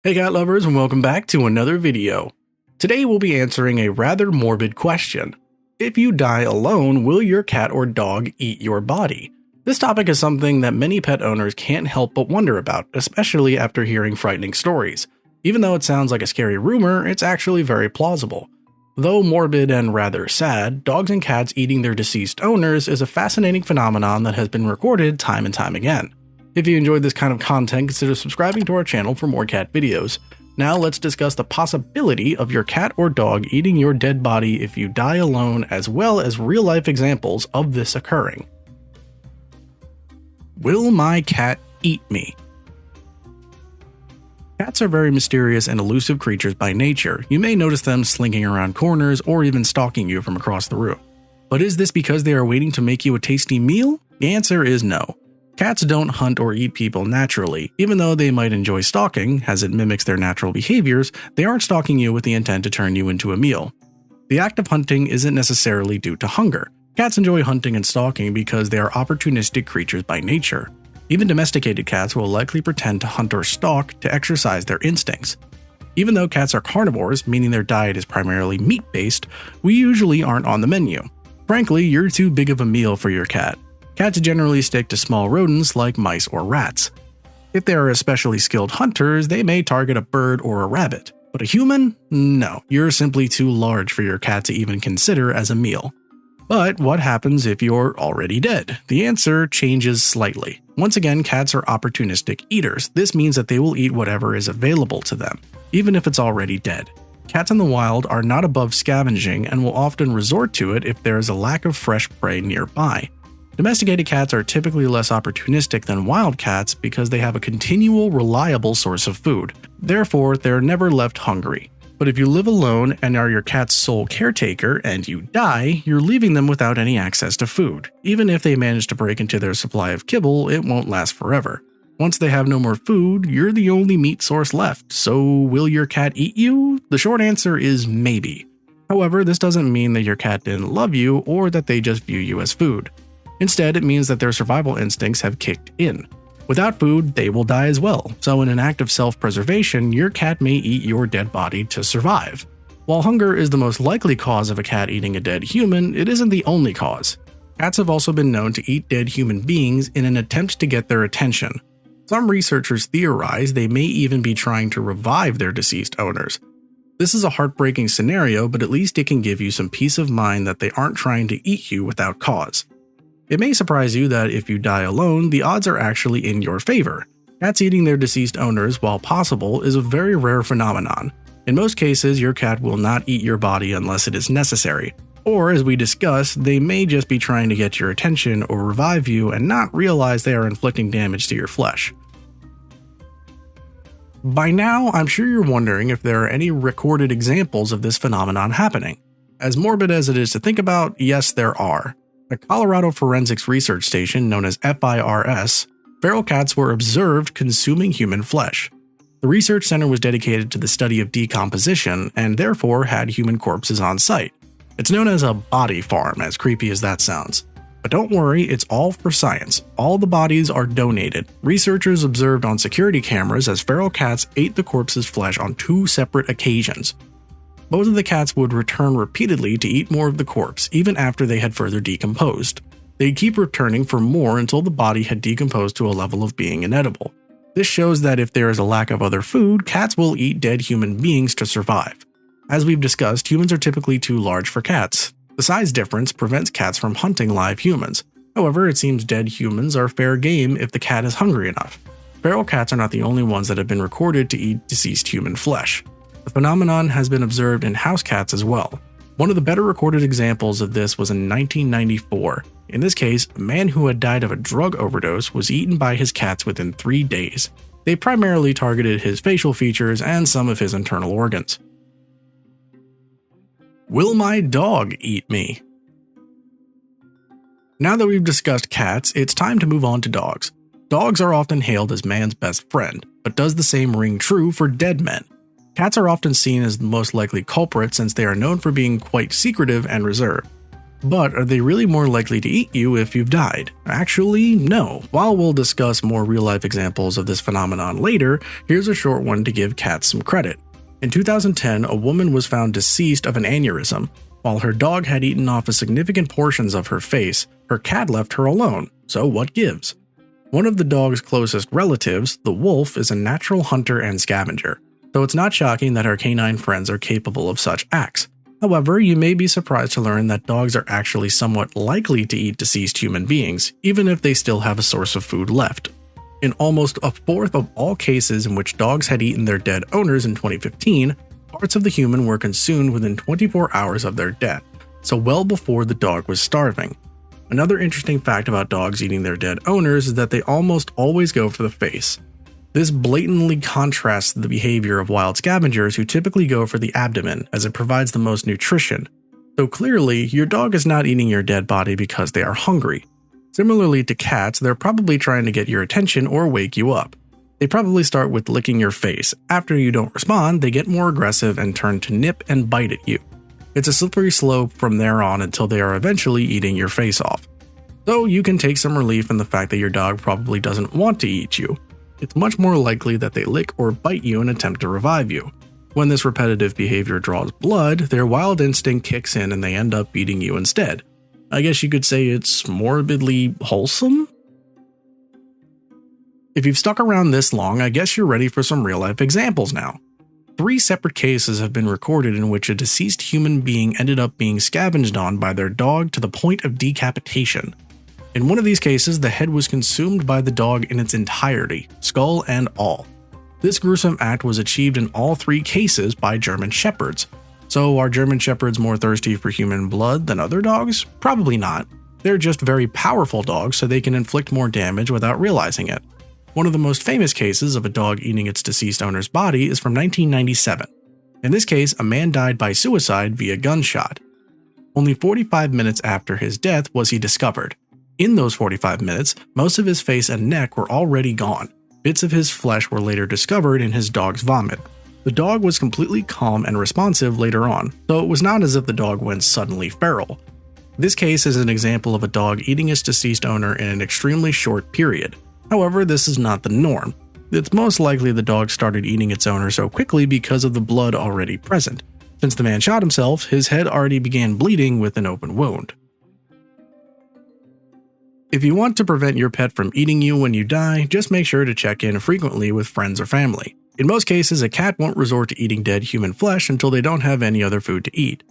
Hey cat lovers, and welcome back to another video. Today we'll be answering a rather morbid question. If you die alone, will your cat or dog eat your body? This topic is something that many pet owners can't help but wonder about, especially after hearing frightening stories. Even though it sounds like a scary rumor, it's actually very plausible. Though morbid and rather sad, dogs and cats eating their deceased owners is a fascinating phenomenon that has been recorded time and time again. If you enjoyed this kind of content, consider subscribing to our channel for more cat videos. Now let's discuss the possibility of your cat or dog eating your dead body if you die alone, as well as real-life examples of this occurring. Will my cat eat me? Cats are very mysterious and elusive creatures by nature. You may notice them slinking around corners or even stalking you from across the room. But is this because they are waiting to make you a tasty meal? The answer is no. Cats don't hunt or eat people naturally. Even though they might enjoy stalking, as it mimics their natural behaviors, they aren't stalking you with the intent to turn you into a meal. The act of hunting isn't necessarily due to hunger. Cats enjoy hunting and stalking because they are opportunistic creatures by nature. Even domesticated cats will likely pretend to hunt or stalk to exercise their instincts. Even though cats are carnivores, meaning their diet is primarily meat-based, we usually aren't on the menu. Frankly, you're too big of a meal for your cat. Cats generally stick to small rodents like mice or rats. If they are especially skilled hunters, they may target a bird or a rabbit. But a human? No, you're simply too large for your cat to even consider as a meal. But what happens if you're already dead? The answer changes slightly. Once again, cats are opportunistic eaters. This means that they will eat whatever is available to them, even if it's already dead. Cats in the wild are not above scavenging and will often resort to it if there is a lack of fresh prey nearby. Domesticated cats are typically less opportunistic than wild cats because they have a continual, reliable source of food. Therefore, they're never left hungry. But if you live alone and are your cat's sole caretaker and you die, you're leaving them without any access to food. Even if they manage to break into their supply of kibble, it won't last forever. Once they have no more food, you're the only meat source left. So will your cat eat you? The short answer is maybe. However, this doesn't mean that your cat didn't love you or that they just view you as food. Instead, it means that their survival instincts have kicked in. Without food, they will die as well, so in an act of self-preservation, your cat may eat your dead body to survive. While hunger is the most likely cause of a cat eating a dead human, it isn't the only cause. Cats have also been known to eat dead human beings in an attempt to get their attention. Some researchers theorize they may even be trying to revive their deceased owners. This is a heartbreaking scenario, but at least it can give you some peace of mind that they aren't trying to eat you without cause. It may surprise you that if you die alone, the odds are actually in your favor. Cats eating their deceased owners, while possible, is a very rare phenomenon. In most cases, your cat will not eat your body unless it is necessary. Or, as we discussed, they may just be trying to get your attention or revive you and not realize they are inflicting damage to your flesh. By now, I'm sure you're wondering if there are any recorded examples of this phenomenon happening. As morbid as it is to think about, yes, there are. At Colorado Forensics Research Station, known as FIRS, feral cats were observed consuming human flesh. The research center was dedicated to the study of decomposition and therefore had human corpses on site. It's known as a body farm, as creepy as that sounds. But don't worry, it's all for science. All the bodies are donated. Researchers observed on security cameras as feral cats ate the corpse's flesh on 2 separate occasions. Both of the cats would return repeatedly to eat more of the corpse, even after they had further decomposed. They'd keep returning for more until the body had decomposed to a level of being inedible. This shows that if there is a lack of other food, cats will eat dead human beings to survive. As we've discussed, humans are typically too large for cats. The size difference prevents cats from hunting live humans. However, it seems dead humans are fair game if the cat is hungry enough. Feral cats are not the only ones that have been recorded to eat deceased human flesh. The phenomenon has been observed in house cats as well. One of the better recorded examples of this was in 1994. In this case, a man who had died of a drug overdose was eaten by his cats within 3 days. They primarily targeted his facial features and some of his internal organs. Will my dog eat me? Now that we've discussed cats, it's time to move on to dogs. Dogs are often hailed as man's best friend, but does the same ring true for dead men? Cats are often seen as the most likely culprit since they are known for being quite secretive and reserved. But are they really more likely to eat you if you've died? Actually, no. While we'll discuss more real-life examples of this phenomenon later, here's a short one to give cats some credit. In 2010, a woman was found deceased of an aneurysm. While her dog had eaten off a significant portions of her face, her cat left her alone. So what gives? One of the dog's closest relatives, the wolf, is a natural hunter and scavenger, so it's not shocking that her canine friends are capable of such acts. However, you may be surprised to learn that dogs are actually somewhat likely to eat deceased human beings, even if they still have a source of food left. In almost a fourth of all cases in which dogs had eaten their dead owners in 2015, parts of the human were consumed within 24 hours of their death, so well before the dog was starving. Another interesting fact about dogs eating their dead owners is that they almost always go for the face. This blatantly contrasts the behavior of wild scavengers who typically go for the abdomen, as it provides the most nutrition. So clearly, your dog is not eating your dead body because they are hungry. Similarly to cats, they're probably trying to get your attention or wake you up. They probably start with licking your face. After you don't respond, they get more aggressive and turn to nip and bite at you. It's a slippery slope from there on until they are eventually eating your face off. So you can take some relief in the fact that your dog probably doesn't want to eat you. It's much more likely that they lick or bite you in an attempt to revive you. When this repetitive behavior draws blood, their wild instinct kicks in and they end up eating you instead. I guess you could say it's morbidly wholesome? If you've stuck around this long, I guess you're ready for some real-life examples now. 3 separate cases have been recorded in which a deceased human being ended up being scavenged on by their dog to the point of decapitation. In one of these cases, the head was consumed by the dog in its entirety, skull and all. This gruesome act was achieved in all 3 cases by German Shepherds. So are German Shepherds more thirsty for human blood than other dogs? Probably not. They're just very powerful dogs, so they can inflict more damage without realizing it. One of the most famous cases of a dog eating its deceased owner's body is from 1997. In this case, a man died by suicide via gunshot. Only 45 minutes after his death was he discovered. In those 45 minutes, most of his face and neck were already gone. Bits of his flesh were later discovered in his dog's vomit. The dog was completely calm and responsive later on, so it was not as if the dog went suddenly feral. This case is an example of a dog eating its deceased owner in an extremely short period. However, this is not the norm. It's most likely the dog started eating its owner so quickly because of the blood already present. Since the man shot himself, his head already began bleeding with an open wound. If you want to prevent your pet from eating you when you die, just make sure to check in frequently with friends or family. In most cases, a cat won't resort to eating dead human flesh until they don't have any other food to eat.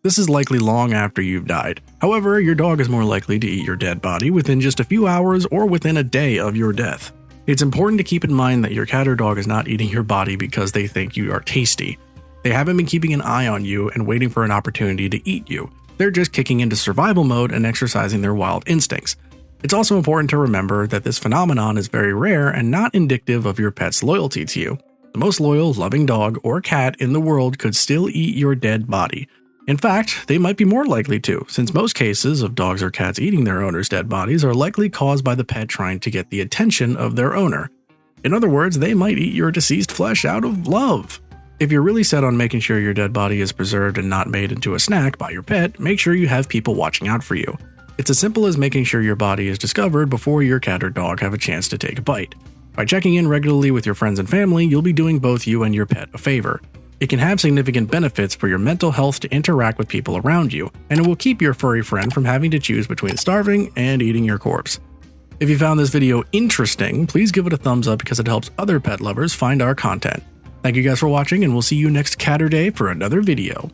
This is likely long after you've died. However, your dog is more likely to eat your dead body within just a few hours or within a day of your death. It's important to keep in mind that your cat or dog is not eating your body because they think you are tasty. They haven't been keeping an eye on you and waiting for an opportunity to eat you. They're just kicking into survival mode and exercising their wild instincts. It's also important to remember that this phenomenon is very rare and not indicative of your pet's loyalty to you. The most loyal, loving dog or cat in the world could still eat your dead body. In fact, they might be more likely to, since most cases of dogs or cats eating their owner's dead bodies are likely caused by the pet trying to get the attention of their owner. In other words, they might eat your deceased flesh out of love. If you're really set on making sure your dead body is preserved and not made into a snack by your pet, make sure you have people watching out for you. It's as simple as making sure your body is discovered before your cat or dog have a chance to take a bite. By checking in regularly with your friends and family, you'll be doing both you and your pet a favor. It can have significant benefits for your mental health to interact with people around you, and it will keep your furry friend from having to choose between starving and eating your corpse. If you found this video interesting, please give it a thumbs up because it helps other pet lovers find our content. Thank you guys for watching, and we'll see you next Catterday for another video.